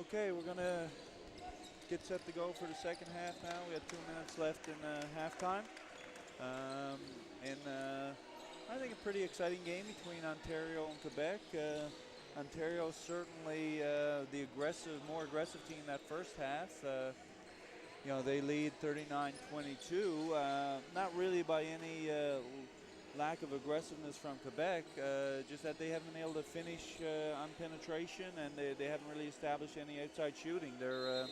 Okay, we're going to get set to go for the second half now. We got 2 minutes left in halftime. I think a pretty exciting game between Ontario and Quebec. Ontario certainly the more aggressive team that first half. They lead 39-22. Not really by any lack of aggressiveness from Quebec, just that they haven't been able to finish on penetration, and they haven't really established any outside shooting. They're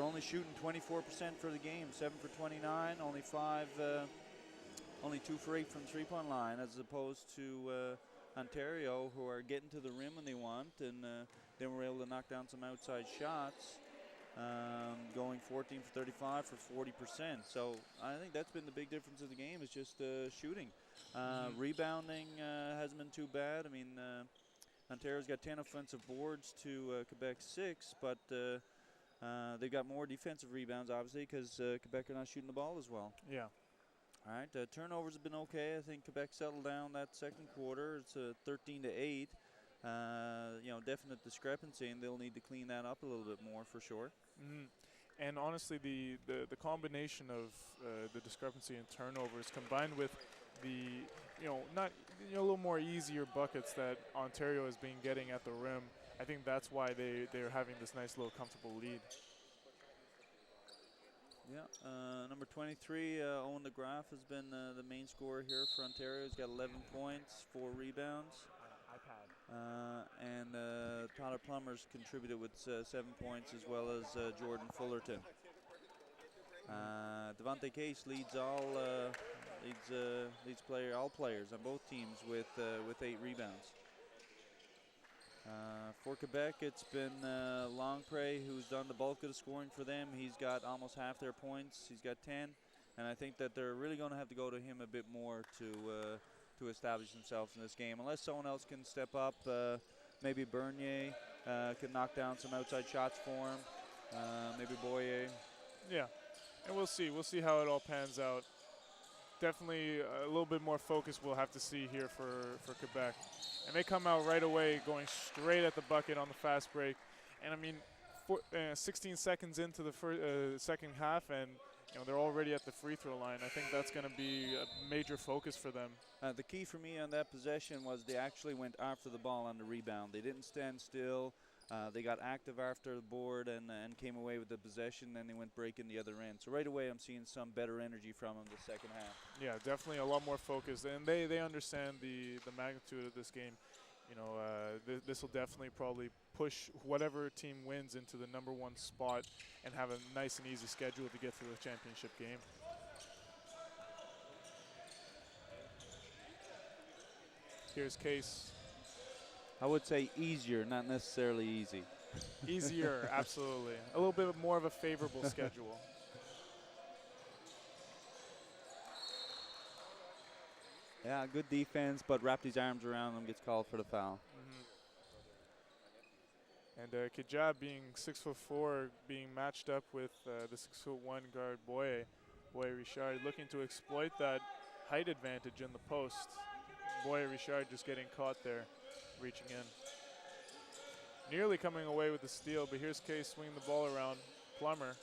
only shooting 24% for the game, 7 for 29, only 2 for 8 from three-point line, as opposed to Ontario, who are getting to the rim when they want, and then we're able to knock down some outside shots. Going 14 for 35 for 40%. So I think that's been the big difference of the game, is just shooting. Rebounding hasn't been too bad. I mean, Ontario's got 10 offensive boards to Quebec 6, but they've got more defensive rebounds, obviously, because Quebec are not shooting the ball as well. Yeah. All right, turnovers have been okay. I think Quebec settled down that second quarter. It's 13-8. Definite discrepancy, and they'll need to clean that up a little bit more for sure. And honestly, the combination of the discrepancy in turnovers combined with the a little more easier buckets that Ontario has been getting at the rim, I think that's why they're having this nice little comfortable lead. Yeah, number 23, Owen DeGraff has been the main scorer here for Ontario. He's got 11 points, 4 rebounds. And Tyler Plummer's contributed with 7 points, as well as Jordan Fullerton. Devontae Case leads all players on both teams with 8 rebounds. For Quebec, it's been Longpre who's done the bulk of the scoring for them. He's got almost half their points. He's got 10, and I think that they're really going to have to go to him a bit more to establish themselves in this game. Unless someone else can step up, maybe Bernier can knock down some outside shots for him. Maybe Boyer. Yeah, and we'll see. We'll see how it all pans out. Definitely a little bit more focus we'll have to see here for Quebec. And they come out right away going straight at the bucket on the fast break. And, I mean, 16 seconds into the second half, and they're already at the free throw line. I think that's going to be a major focus for them. The key for me on that possession was they actually went after the ball on the rebound. They didn't stand still. They got active after the board and came away with the possession. Then they went breaking the other end. So right away I'm seeing some better energy from them the second half. Yeah, definitely a lot more focused. And they understand the magnitude of this game. This will definitely probably push whatever team wins into the #1 spot and have a nice and easy schedule to get to the championship game. Here's Case. I would say easier, not necessarily easy. Easier, absolutely. A little bit more of a favorable schedule. Yeah, good defense, but wrapped his arms around him, gets called for the foul. And Kajab, being 6'4", being matched up with the 6'1" guard Boye Richard, looking to exploit that height advantage in the post. Boye Richard just getting caught there, reaching in. Nearly coming away with the steal, but here's Case swinging the ball around. Plummer.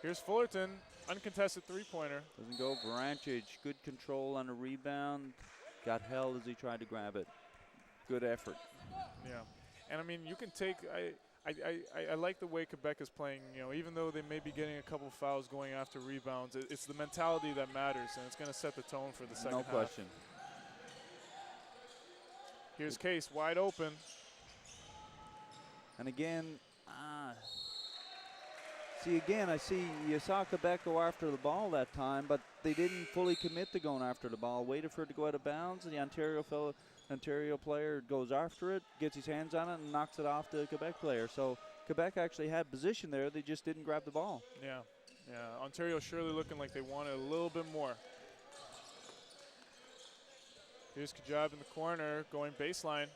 Here's Fullerton, uncontested three-pointer. Doesn't go. Baranchich, good control on the rebound. Got held as he tried to grab it. Good effort. Yeah, and I mean, you can take. I like the way Quebec is playing. Even though they may be getting a couple fouls going after rebounds, it's the mentality that matters, and it's going to set the tone for the second half. No question. Here's Case, wide open. And again, you saw Quebec go after the ball that time, but they didn't fully commit to going after the ball. Waited for it to go out of bounds, and the Ontario player goes after it, gets his hands on it, and knocks it off the Quebec player. So Quebec actually had position there. They just didn't grab the ball. Yeah. Ontario surely looking like they wanted a little bit more. Here's Kajab in the corner, going baseline.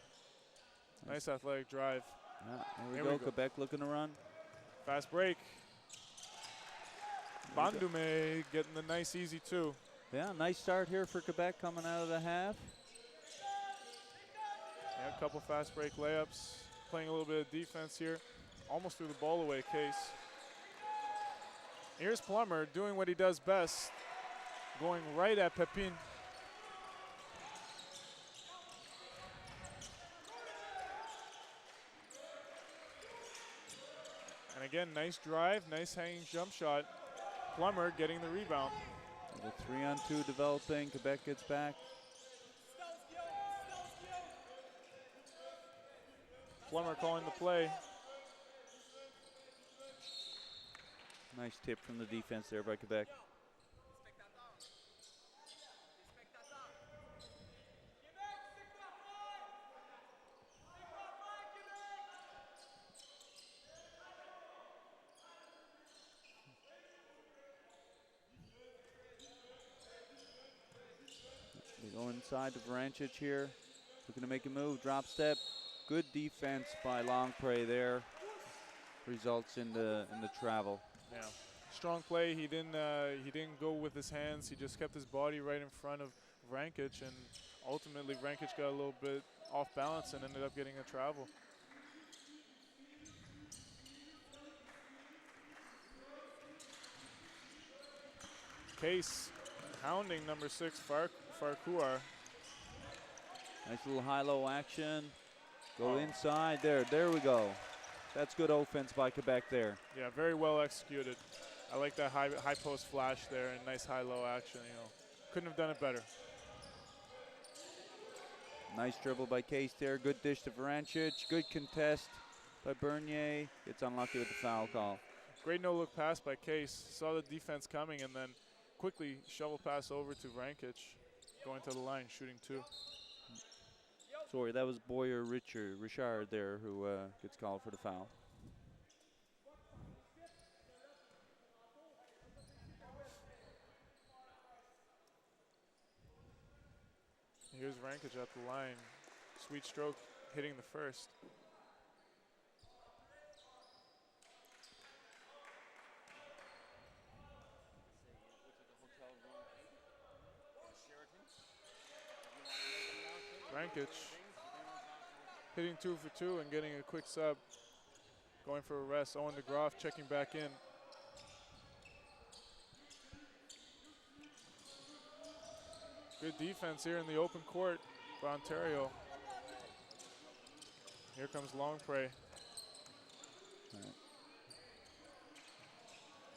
Nice athletic drive. Yeah, here we go. Quebec looking to run. Fast break. Bandume getting the nice easy 2. Yeah, nice start here for Quebec coming out of the half. Yeah, A couple fast break layups, playing a little bit of defense here. Almost threw the ball away, Case. Here's Plummer doing what he does best, going right at Pepin. And again, nice drive, nice hanging jump shot. Plummer getting the rebound. The 3-on-2 developing. Quebec gets back. Plummer calling the play. Nice tip from the defense there by Quebec. They go inside to Vrancic here. Looking to make a move, drop step. Good defense by Longpre there. Results in the travel. Yeah, strong play. He didn't go with his hands. He just kept his body right in front of Vrancic, and ultimately Vrancic got a little bit off balance and ended up getting a travel. Case hounding number 6 Farquhar. Nice little high-low action. Go inside there. There we go. That's good offense by Quebec there. Yeah, very well executed. I like that high post flash there and nice high-low action. You know, couldn't have done it better. Nice dribble by Case there. Good dish to Vrancic. Good contest by Bernier. Gets unlucky with the foul call. Great no-look pass by Case. Saw the defense coming and then quickly shovel pass over to Vrancic. Going to the line, shooting 2. Sorry, that was Boyer Richard there who gets called for the foul. Here's Vrancic at the line. Sweet stroke hitting the first. Vrancic hitting 2 for 2 and getting a quick sub. Going for a rest. Owen DeGroff checking back in. Good defense here in the open court for Ontario. Here comes Longpre.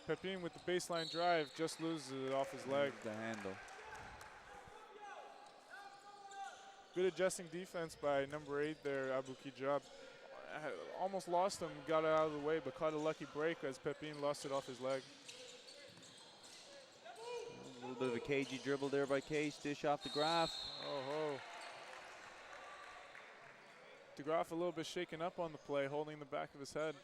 Pepin with the baseline drive just loses it off his leg. The handle. Good adjusting defense by number 8 there, Abu Kijab. Almost lost him, got it out of the way, but caught a lucky break as Pepin lost it off his leg. A little bit of a cagey dribble there by Case. Dish off DeGraff. Oh, DeGraff a little bit shaken up on the play, holding the back of his head.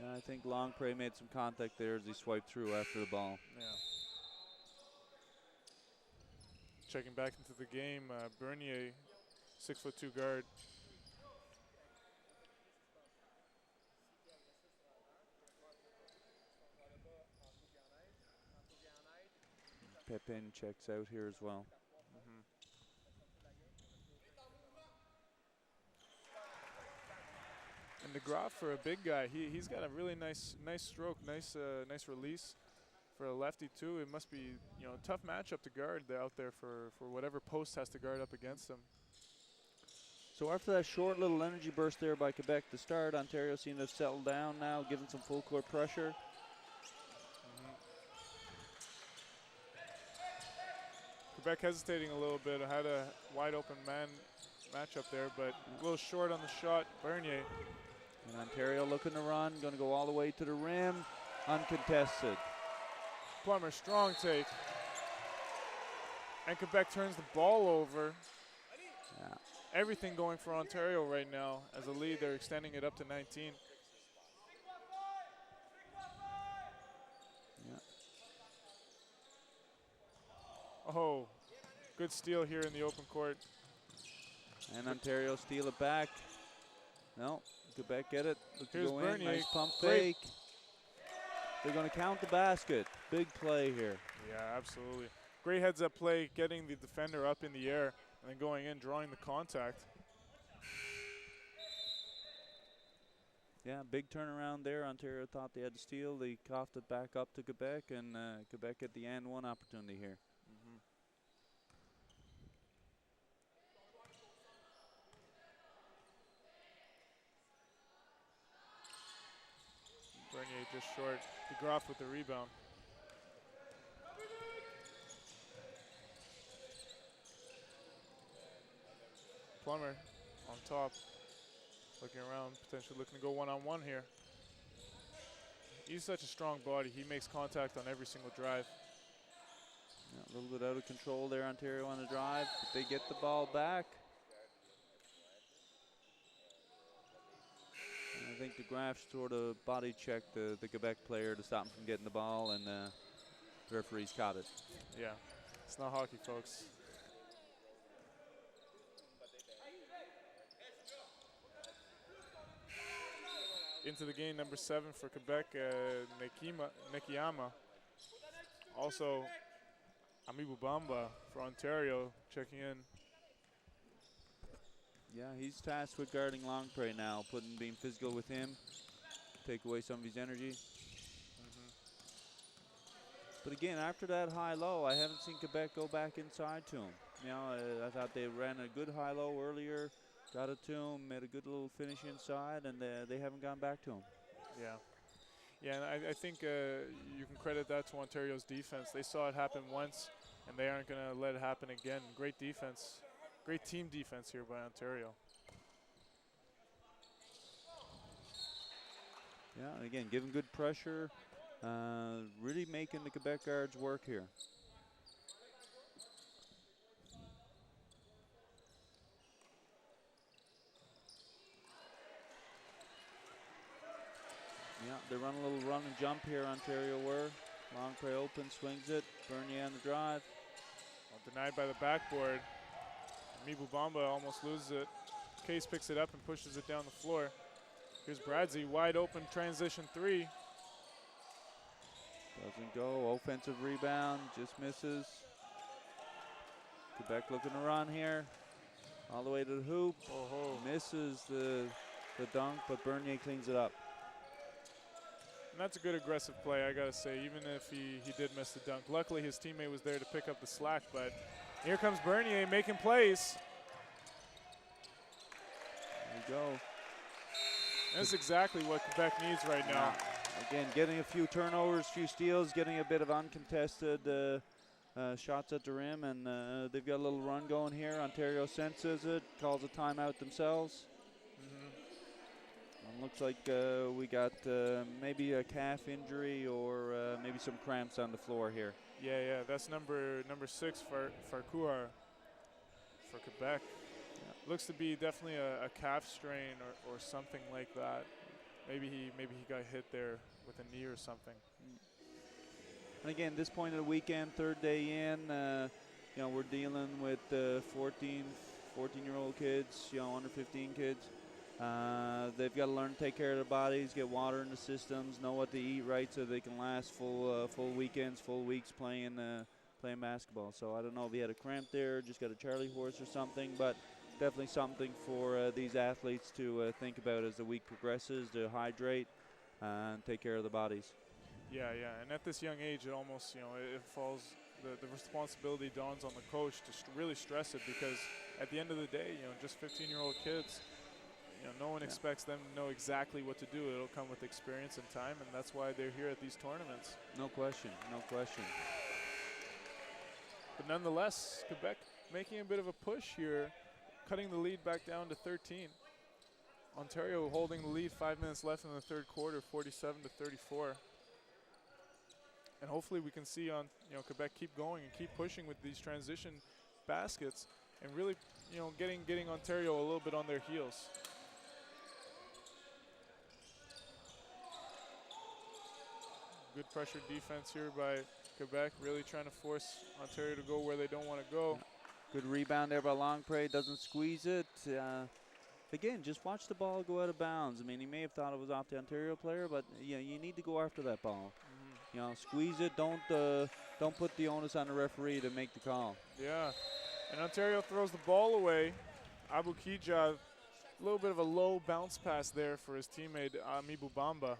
Yeah, I think Longpre made some contact there as he swiped through after the ball. Yeah. Checking back into the game, Bernier, 6'2" guard. Pepin checks out here as well. And DeGraff, for a big guy, he's got a really nice stroke, nice release for a lefty too. It must be, you know, a tough matchup to guard out there for whatever post has to guard up against him. So after that short little energy burst there by Quebec to start, Ontario seemed to have settled down now, given some full court pressure. Quebec hesitating a little bit. I had a wide open man matchup there, but a little short on the shot. Bernier. And Ontario looking to run, going to go all the way to the rim, uncontested. Plummer, strong take. And Quebec turns the ball over. Yeah. Everything going for Ontario right now. As a lead, they're extending it up to 19. Yeah. Oh, good steal here in the open court. And Ontario steal it back. No, Quebec get it. Look to Here's go Bernier. in, nice pump Great. fake. They're going to count the basket. Big play here. Yeah, absolutely. Great heads-up play, getting the defender up in the air and then going in, drawing the contact. Yeah, big turnaround there. Ontario thought they had to steal. They coughed it back up to Quebec, and Quebec at the end one opportunity here. Bernier just short. DeGroff with the rebound. Plummer on top. Looking around, potentially looking to go one-on-one here. He's such a strong body. He makes contact on every single drive. Yeah, a little bit out of control there, Ontario on the drive, but they get the ball back. And I think DeGraff sort of body checked the Quebec player to stop him from getting the ball, and the referees caught it. Yeah, it's not hockey, folks. Into the game, number 7 for Quebec, Nekiyama. Also, Amibu Bamba for Ontario checking in. Yeah, he's tasked with guarding Longpre now, being physical with him, take away some of his energy. But again, after that high-low, I haven't seen Quebec go back inside to him. You know, I thought they ran a good high-low earlier, got it to him, made a good little finish inside, and they haven't gone back to him. Yeah. Yeah, and I think you can credit that to Ontario's defense. They saw it happen once, and they aren't going to let it happen again. Great defense. Great team defense here by Ontario. Yeah, and again, giving good pressure, really making the Quebec guards work here. Yeah, they run a little run and jump here, Ontario were. Longpre open, swings it. Bernier on the drive. Well, denied by the backboard. Amibu Bamba almost loses it. Case picks it up and pushes it down the floor. Here's Bradzi, wide open transition 3. Doesn't go, offensive rebound, just misses. Quebec looking to run here. All the way to the hoop. Misses the dunk, but Bernier cleans it up. And that's a good aggressive play, I gotta say, even if he did miss the dunk. Luckily, his teammate was there to pick up the slack, but here comes Bernier making plays. There you go. That's exactly what Quebec needs right now. Again, getting a few turnovers, few steals, getting a bit of uncontested shots at the rim, and they've got a little run going here. Ontario senses it, calls a timeout themselves. Looks like we got maybe a calf injury or maybe some cramps on the floor here. Yeah, that's number 6 for Farquhar for Quebec. Yeah. Looks to be definitely a calf strain or something like that. Maybe he got hit there with a knee or something. And again, this point of the weekend, third day in, you know, we're dealing with 14-year-old kids, you know, under 15 kids. They've got to learn to take care of their bodies, get water in the systems, know what to eat right so they can last full weekends, full weeks playing basketball. So I don't know if he had a cramp there, just got a Charlie horse or something, but definitely something for these athletes to think about as the week progresses, to hydrate and take care of the bodies. Yeah, and at this young age, it almost, you know, it falls, the responsibility dawns on the coach to really stress it, because at the end of the day, you know, just 15-year-old kids, you know, no one expects them to know exactly what to do. It'll come with experience and time, and that's why they're here at these tournaments. No question, no question. But nonetheless, Quebec making a bit of a push here, cutting the lead back down to 13. Ontario holding the lead, 5 minutes left in the third quarter, 47-34. And hopefully we can see Quebec keep going and keep pushing with these transition baskets and really, you know, getting Ontario a little bit on their heels. Good pressure defense here by Quebec, really trying to force Ontario to go where they don't want to go. Good rebound there by Longpre, doesn't squeeze it. Again, just watch the ball go out of bounds. I mean, he may have thought it was off the Ontario player, but you need to go after that ball. You know, squeeze it. Don't put the onus on the referee to make the call. Yeah, and Ontario throws the ball away. Abu Kija A little bit of a low bounce pass there for his teammate Amibu Bamba.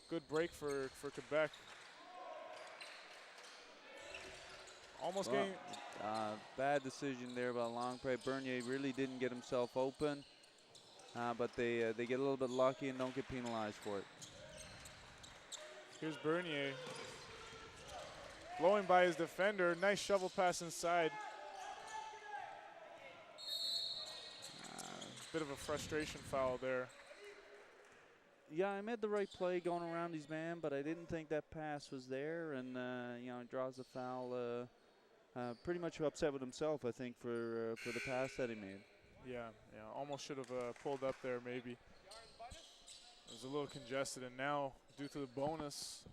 Good break for Quebec. Almost getting. Bad decision there by Longpre. Bernier really didn't get himself open, but they get a little bit lucky and don't get penalized for it. Here's Bernier. Blowing by his defender. Nice shovel pass inside. Bit of a frustration foul there. Yeah, I made the right play going around his man, but I didn't think that pass was there, and you know, draws the foul. Pretty much upset with himself, I think, for the pass that he made. Yeah, almost should have pulled up there maybe. It was a little congested, and now due to the bonus,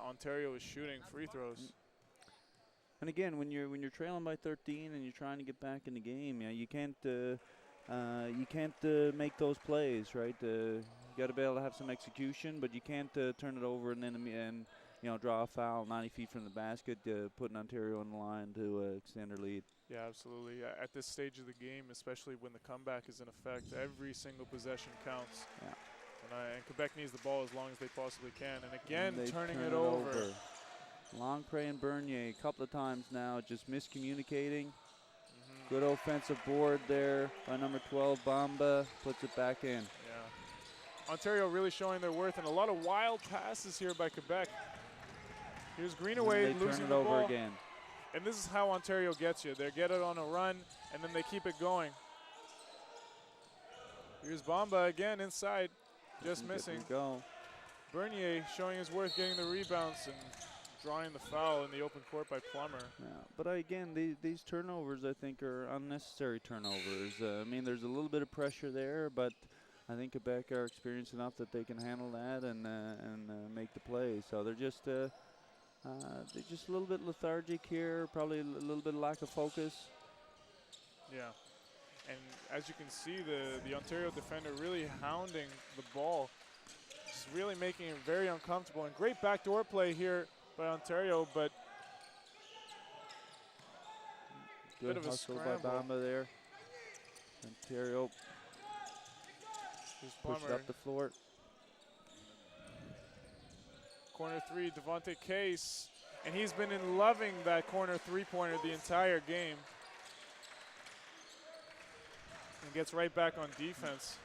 Ontario is shooting free throws. And again, when you're trailing by 13 and you're trying to get back in the game, yeah, you can't make those plays, right? You got to be able to have some execution, but you can't turn it over and then you know, draw a foul 90 feet from the basket, putting Ontario on the line to extend their lead. Yeah, absolutely. At this stage of the game, especially when the comeback is in effect, every single possession counts. Yeah. And Quebec needs the ball as long as they possibly can. And again, and turning it over. Longpre and Bernier a couple of times now, just miscommunicating. Good offensive board there by number 12, Bamba, puts it back in. Yeah. Ontario really showing their worth, and a lot of wild passes here by Quebec. Here's Greenaway losing the ball. Turn it over again. And this is how Ontario gets you. They get it on a run, and then they keep it going. Here's Bamba again inside, just missing. Go. Bernier showing his worth, getting the rebounds and drawing the foul in the open court by Plummer. Yeah, but again, these turnovers, I think, are unnecessary turnovers. I mean, there's a little bit of pressure there, but I think Quebec are experienced enough that they can handle that and make the play. So they're just a little bit lethargic here, probably a little bit of lack of focus. Yeah, and as you can see, the Ontario defender really hounding the ball, just really making it very uncomfortable. And great backdoor play here by Ontario, but good bit of a hustle scramble by Bamba there. Ontario pushed up the floor. Corner three, Devontae Case, and he's been loving that corner three-pointer the entire game. And gets right back on defense.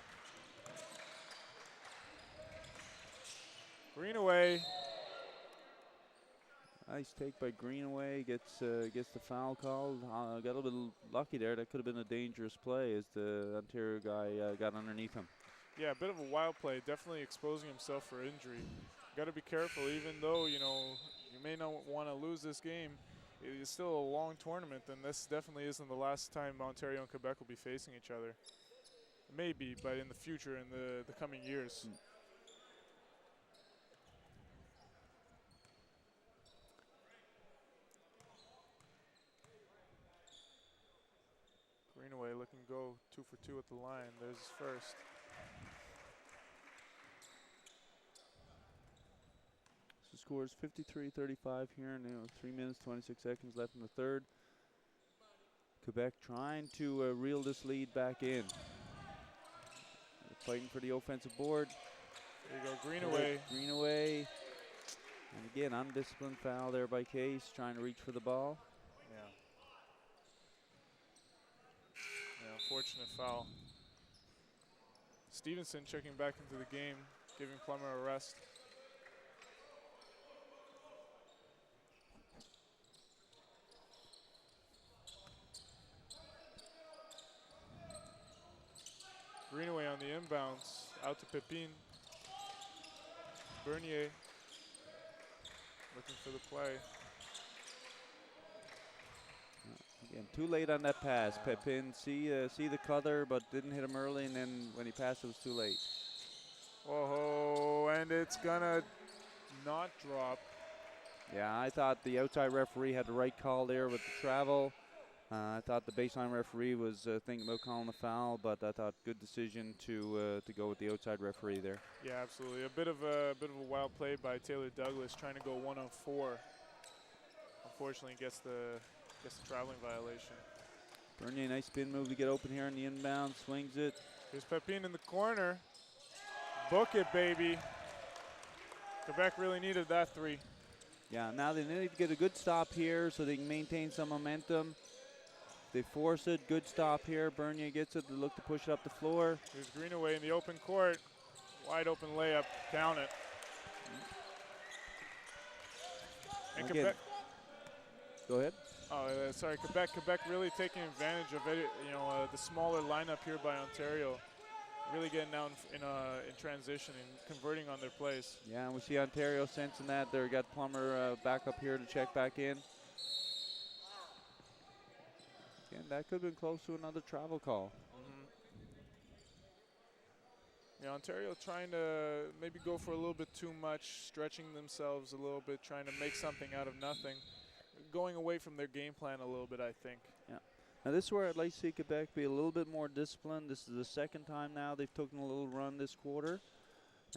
Greenaway. Nice take by Greenaway, gets the foul called. Got a little bit lucky there. That could have been a dangerous play as the Ontario guy got underneath him. Yeah, a bit of a wild play, definitely exposing himself for injury. Got to be careful, even though, you know, you may not want to lose this game. It's still a long tournament, and this definitely isn't the last time Ontario and Quebec will be facing each other. Maybe, but in the future, in the coming years. Greenaway looking to go 2 for 2 at the line. There's his first. So score is 53-35 here, and 3 minutes, 26 seconds left in the third. Quebec trying to reel this lead back in. They're fighting for the offensive board. There you go, Greenaway. Greenaway. And again, undisciplined foul there by Case, trying to reach for the ball. Unfortunate foul. Stevenson checking back into the game, giving Plummer a rest. Greenaway on the inbounds, out to Pepin. Bernier looking for the play. Again, too late on that pass. Pepin see the cutter, but didn't hit him early, and then when he passed, it was too late. Whoa, and it's gonna not drop. Yeah, I thought the outside referee had the right call there with the travel. I thought the baseline referee was thinking about calling the foul, but I thought good decision to go with the outside referee there. Yeah, absolutely. A bit of a wild play by Taylor Douglas, trying to go 1-on-4. Unfortunately, gets the traveling violation. Bernier, nice spin move to get open here on the inbound. Swings it. Here's Pepin in the corner. Book it, baby. Quebec really needed that 3. Yeah, now they need to get a good stop here so they can maintain some momentum. They force it. Good stop here. Bernier gets it to look to push it up the floor. Here's Greenaway in the open court. Wide open layup. Count it. And Again. Quebec. Go ahead. Oh, sorry. Quebec really taking advantage of it. The smaller lineup here by Ontario, really getting down in transition and converting on their plays. Yeah, and we see Ontario sensing that. They got Plummer back up here to check back in. Again, that could have been close to another travel call. Yeah, Ontario trying to maybe go for a little bit too much, stretching themselves a little bit, trying to make something out of nothing. Going away from their game plan a little bit, I think. Yeah. Now this is where I'd like to see Quebec be a little bit more disciplined. This is the second time now they've taken a little run this quarter.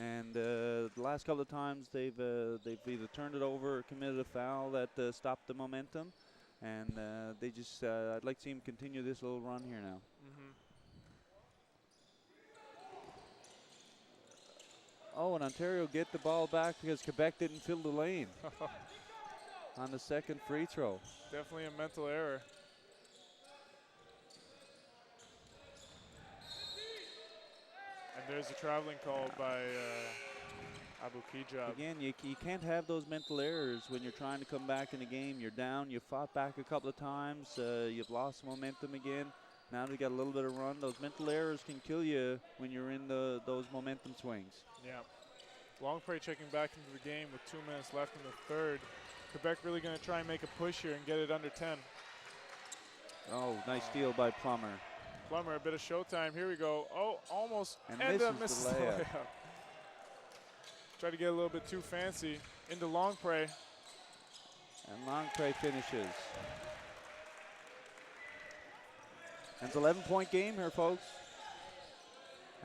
And the last couple of times they've either turned it over or committed a foul that stopped the momentum. And they just, I'd like to see him continue this little run here now. Oh, and Ontario get the ball back because Quebec didn't fill the lane on the second free throw. Definitely a mental error. And there's a traveling call by Abu Kijab. Again, you can't have those mental errors when you're trying to come back in the game. You're down. You fought back a couple of times. You've lost momentum again. Now they got a little bit of run. Those mental errors can kill you when you're in those momentum swings. Yeah. Longpre checking back into the game with 2 minutes left in the third. Quebec really going to try and make a push here and get it under 10. Oh, nice steal by Plummer. Plummer, a bit of showtime. Here we go. Oh, almost. And misses the layup. Try to get a little bit too fancy. Into Longpre. And Longpre finishes. And it's an 11-point game here, folks.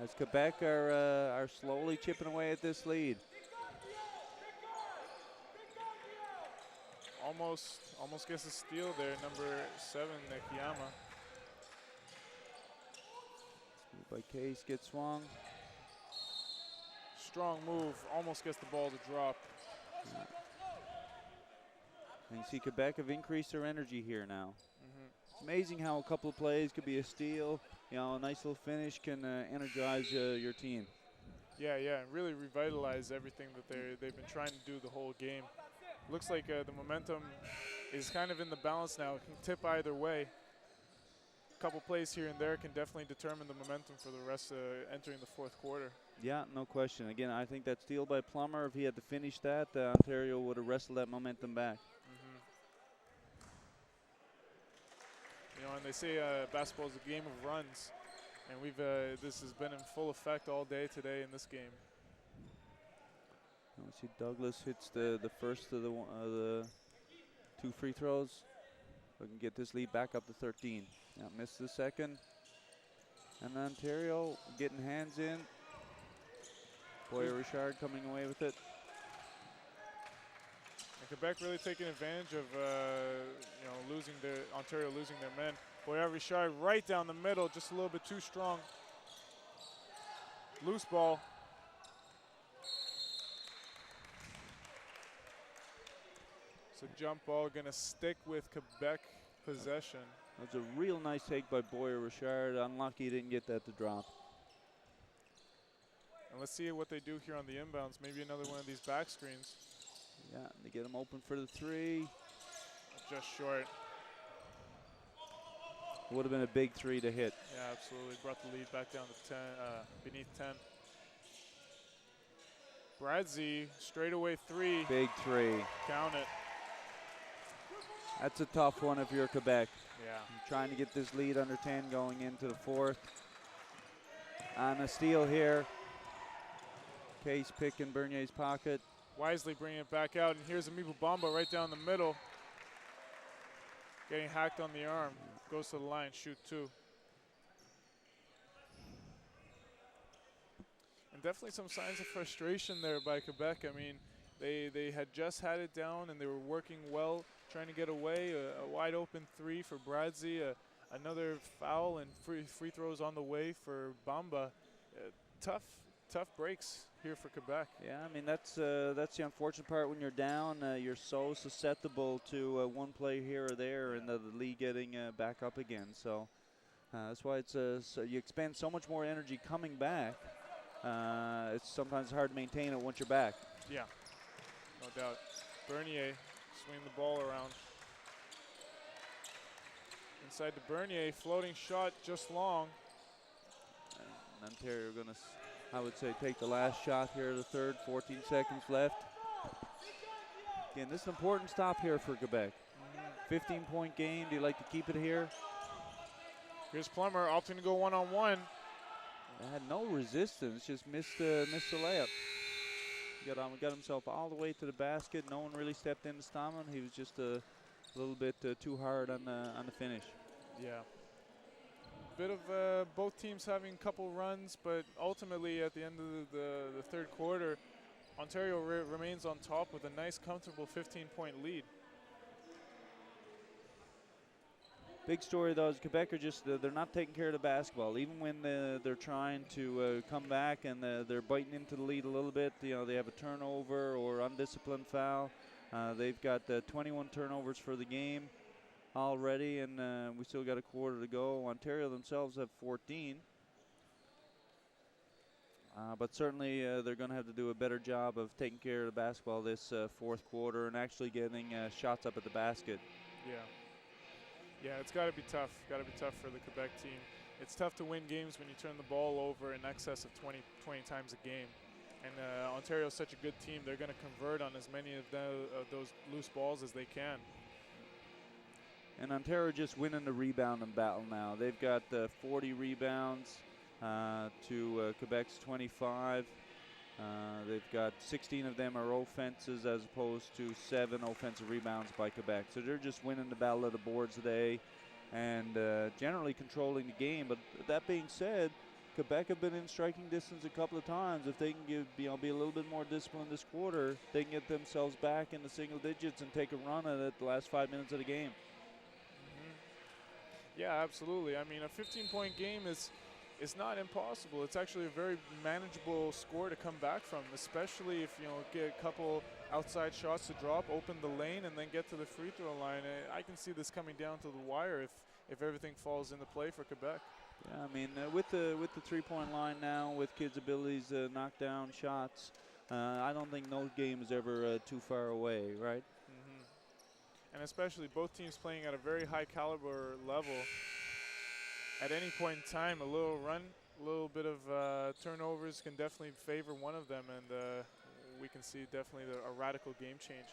As Quebec are slowly chipping away at this lead. Almost gets a steal there, number 7, Nekiyama. By Case gets swung. Strong move, almost gets the ball to drop. Yeah. And you see Quebec have increased their energy here now. It's amazing how a couple of plays could be a steal. You know, a nice little finish can energize your team. Yeah, and really revitalize everything that they've been trying to do the whole game. Looks like the momentum is kind of in the balance now. It can tip either way. A couple plays here and there can definitely determine the momentum for the rest entering the fourth quarter. Yeah, no question. Again, I think that steal by Plummer, if he had to finish that, Ontario would have wrestled that momentum back. And they say basketball is a game of runs, and this has been in full effect all day today in this game. We see Douglas hits the first of the 2 free throws. We can get this lead back up to 13. Yeah, missed the second. And Ontario getting hands in. Boyer Richard coming away with it. And Quebec really taking advantage of Ontario losing their men. Boyer Richard right down the middle, just a little bit too strong. Loose ball. So jump ball gonna stick with Quebec possession. That was a real nice take by Boyer Richard. Unlucky he didn't get that to drop. And let's see what they do here on the inbounds. Maybe another one of these back screens. Yeah, they get him open for the 3. Just short. Would have been a big 3 to hit. Yeah, absolutely. Brought the lead back down to 10, beneath 10. Bradzi, straightaway 3. Big 3. Count it. That's a tough one if you're Quebec. Yeah. You're trying to get this lead under 10 going into the 4th. And a steal here. Case pick in Bernier's pocket. Wisely bringing it back out, and here's Amibu Bamba right down the middle. Getting hacked on the arm. Goes to the line, shoot 2. And definitely some signs of frustration there by Quebec. I mean, they had just had it down and they were working well, trying to get away. A wide open 3 for Bradzi. another foul and free throws on the way for Bamba. Tough breaks here for Quebec. Yeah, I mean that's the unfortunate part when you're down. You're so susceptible to one play here or there, and the lead getting back up again. So that's why it's so you expend so much more energy coming back. It's sometimes hard to maintain it once you're back. Yeah, no doubt. Bernier swinging the ball around. Inside to Bernier, floating shot just long. And Ontario going to, I would say, take the last shot here of the third. 14 seconds left. Again, this is an important stop here for Quebec. 15-point game. Do you like to keep it here? Here's Plummer opting to go one-on-one. Had no resistance, just missed the layup. Got himself all the way to the basket. No one really stepped in to stop him. He was just a little bit too hard on the finish. Yeah. Bit of both teams having a couple runs, but ultimately at the end of the third quarter, Ontario remains on top with a nice, comfortable 15-point lead. Big story though is Quebec are just they're not taking care of the basketball. Even when they're trying to come back and they're biting into the lead a little bit. You know, they have a turnover or undisciplined foul. They've got 21 turnovers for the game already, and we still got a quarter to go. Ontario themselves have 14. But certainly they're going to have to do a better job of taking care of the basketball this fourth quarter and actually getting shots up at the basket. Yeah. Yeah, it's got to be tough. Got to be tough for the Quebec team. It's tough to win games when you turn the ball over in excess of 20 times a game. And Ontario's such a good team. They're going to convert on as many of those loose balls as they can. And Ontario just winning the rebounding battle now. They've got 40 rebounds to Quebec's 25. They've got 16 of them are offenses as opposed to 7 offensive rebounds by Quebec. So they're just winning the battle of the boards today and generally controlling the game. But that being said, Quebec have been in striking distance a couple of times. If they can be a little bit more disciplined this quarter, they can get themselves back into single digits and take a run at it the last 5 minutes of the game. Yeah, absolutely. I mean, a 15-point game is not impossible. It's actually a very manageable score to come back from, especially if you get a couple outside shots to drop, open the lane, and then get to the free throw line. I can see this coming down to the wire if everything falls into play for Quebec. Yeah, I mean, with the 3-point line now, with kids' abilities to knock down shots, I don't think no game is ever too far away, right? And especially both teams playing at a very high caliber level. At any point in time, a little run, a little bit of turnovers can definitely favor one of them, and we can see definitely a radical game change.